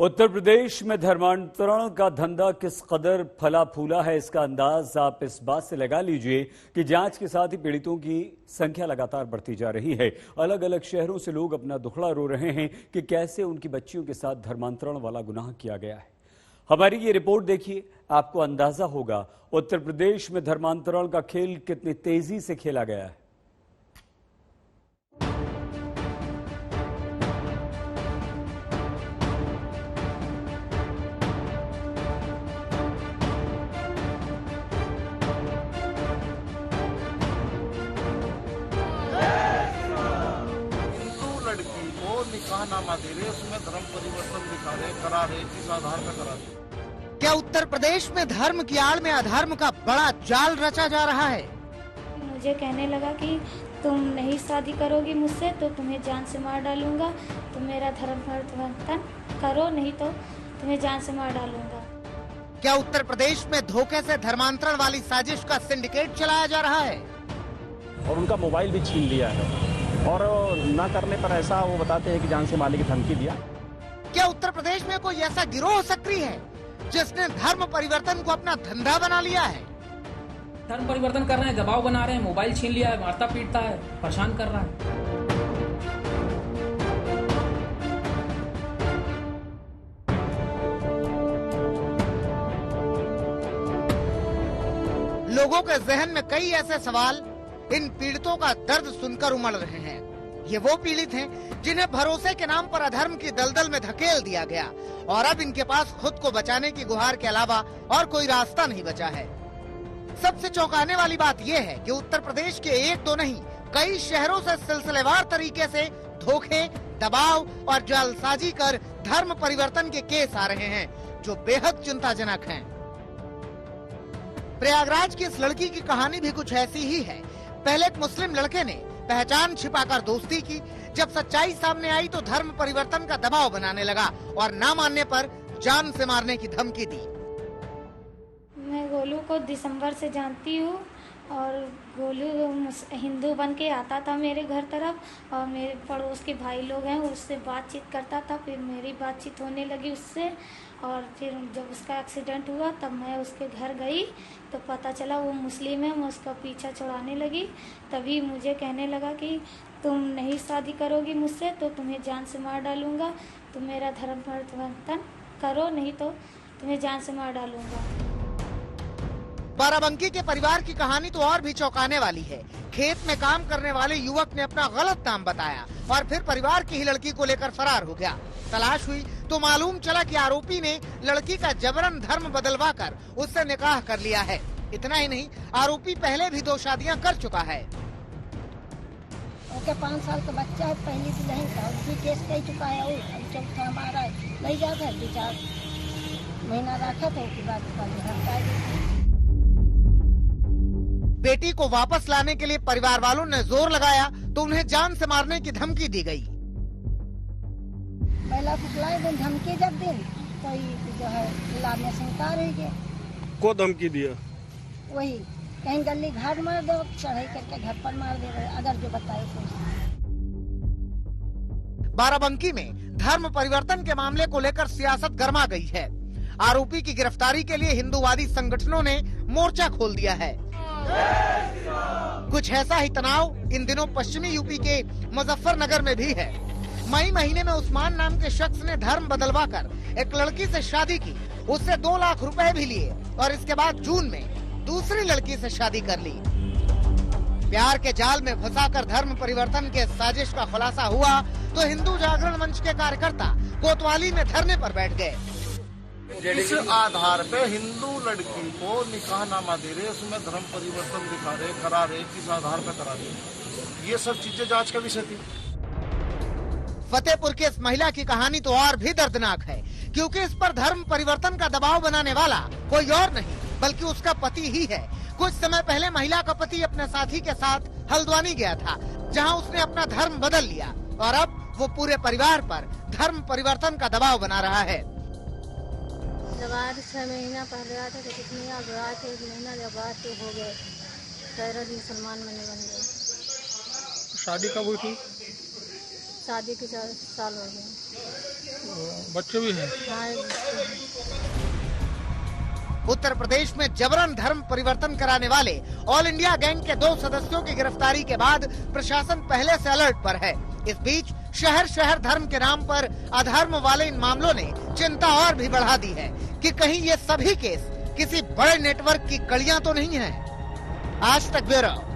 उत्तर प्रदेश में धर्मांतरण का धंधा किस कदर फला फूला है, इसका अंदाज आप इस बात से लगा लीजिए कि जांच के साथ ही पीड़ितों की संख्या लगातार बढ़ती जा रही है। अलग अलग शहरों से लोग अपना दुखड़ा रो रहे हैं कि कैसे उनकी बच्चियों के साथ धर्मांतरण वाला गुनाह किया गया है। हमारी ये रिपोर्ट देखिए, आपको अंदाजा होगा उत्तर प्रदेश में धर्मांतरण का खेल कितनी तेजी से खेला गया है। निकाहनामा दे रहे, उसमें धर्म परिवर्तन दिखा रहे, करा रहे, किस आधार पर करा रहे। क्या उत्तर प्रदेश में धर्म की आड़ में अधर्म का बड़ा जाल रचा जा रहा है? मुझे कहने लगा कि तुम नहीं शादी करोगी मुझसे तो तुम्हें जान से मार डालूंगा, तुम मेरा धर्म परिवर्तन करो नहीं तो तुम्हें जान से मार डालूंगा। क्या उत्तर प्रदेश में धोखे से धर्मांतरण वाली साजिश का सिंडिकेट चलाया जा रहा है? और उनका मोबाइल भी छीन लिया है और न करने पर ऐसा वो बताते हैं कि जान से मारने की धमकी दिया। क्या उत्तर प्रदेश में कोई ऐसा गिरोह सक्रिय है जिसने धर्म परिवर्तन को अपना धंधा बना लिया है? धर्म परिवर्तन कर रहे हैं, दबाव बना रहे हैं, मोबाइल छीन लिया है, मारता पीटता है, परेशान कर रहा है। लोगों के जहन में कई ऐसे सवाल इन पीड़ितों का दर्द सुनकर उमड़ रहे हैं। ये वो पीड़ित हैं जिन्हें भरोसे के नाम पर अधर्म की दलदल में धकेल दिया गया और अब इनके पास खुद को बचाने की गुहार के अलावा और कोई रास्ता नहीं बचा है। सबसे चौंकाने वाली बात यह है कि उत्तर प्रदेश के एक दो नहीं कई शहरों से सिलसिलेवार तरीके से धोखे, दबाव और जालसाजी कर धर्म परिवर्तन के केस आ रहे हैं जो बेहद चिंताजनक हैं। प्रयागराज की इस लड़की की कहानी भी कुछ ऐसी ही है। पहले एक मुस्लिम लड़के ने पहचान छिपाकर दोस्ती की, जब सच्चाई सामने आई तो धर्म परिवर्तन का दबाव बनाने लगा और ना मानने पर जान से मारने की धमकी दी। मैं गोलू को दिसंबर से जानती हूँ और गोलू हिंदू बन के आता था मेरे घर तरफ और मेरे पड़ोस के भाई लोग हैं उससे बातचीत करता था। फिर मेरी बातचीत होने लगी उससे और फिर जब उसका एक्सीडेंट हुआ तब मैं उसके घर गई तो पता चला वो मुस्लिम है। मैं उसका पीछा छुड़ाने लगी, तभी मुझे कहने लगा कि तुम नहीं शादी करोगी मुझसे तो तुम्हें जान से मार डालूंगा, तुम मेरा धर्म परिवर्तन करो नहीं तो तुम्हें जान से मार डालूंगा। बाराबंकी के परिवार की कहानी तो और भी चौंकाने वाली है। खेत में काम करने वाले युवक ने अपना गलत नाम बताया और फिर परिवार की ही लड़की को लेकर फरार हो गया। तलाश हुई तो मालूम चला कि आरोपी ने लड़की का जबरन धर्म बदलवा कर उससे निकाह कर लिया है। इतना ही नहीं, आरोपी पहले भी 2 शादियां कर चुका है। ओके 5 साल का बच्चा है, पहली से नहीं था, उसकी केस कह चुका है और चौथा हमारा नहीं जाता है, 2-4 महीना रखा था उसके बाद बेटी को वापस लाने के लिए परिवार वालों ने जोर लगाया तो उन्हें जान से मारने की धमकी दी गई। पहला फुसलाए दिन धमकी जब दिन तो जो है लाने से इनकार हो गया। को धमकी दिया? वही कहीं गली घाट मार दो, चढ़ाई करके घर पर मार दे रहे, अगर जो बताए तो। बाराबंकी में धर्म परिवर्तन के मामले को लेकर सियासत गर्मा गई है। आरोपी की गिरफ्तारी के लिए हिंदूवादी संगठनों ने मोर्चा खोल दिया है। कुछ ऐसा ही तनाव इन दिनों पश्चिमी यूपी के मुजफ्फरनगर में भी है। मई महीने में उस्मान नाम के शख्स ने धर्म बदलवा कर एक लड़की से शादी की, उससे 2 लाख रुपए भी लिए और इसके बाद जून में दूसरी लड़की से शादी कर ली। प्यार के जाल में फंसाकर धर्म परिवर्तन के साजिश का खुलासा हुआ तो हिंदू जागरण मंच के कार्यकर्ता कोतवाली में धरने पर बैठ गए। इस आधार पे हिंदू लड़की को निकाहनामा दे रहे, उसमें धर्म परिवर्तन दिखा रहे, करा रहे, किस आधार पर करा रहे, ये सब चीजें जांच का विषय थी। फतेहपुर की इस महिला की कहानी तो और भी दर्दनाक है क्योंकि इस पर धर्म परिवर्तन का दबाव बनाने वाला कोई और नहीं बल्कि उसका पति ही है। कुछ समय पहले महिला का पति अपने साथी के साथ हल्द्वानी गया था जहां उसने अपना धर्म बदल लिया और अब वो पूरे परिवार पर धर्म परिवर्तन का दबाव बना रहा है। जब आज 6 महीना पहले आते थे, कितनी आगे आए थे, 1 महीना जब आते हो गए 13 दिन मुसलमान में बन गए। शादी कब हुई थी? शादी के 4 साल हो गए। बच्चे भी हैं। उत्तर प्रदेश में जबरन धर्म परिवर्तन कराने वाले ऑल इंडिया गैंग के 2 सदस्यों की गिरफ्तारी के बाद प्रशासन पहले से अलर्ट पर है। इस बीच शहर शहर धर्म के नाम पर अधर्म वाले इन मामलों ने चिंता और भी बढ़ा दी है कि कहीं ये सभी केस किसी बड़े नेटवर्क की कड़ियां तो नहीं हैं। आज तक ब्यूरो।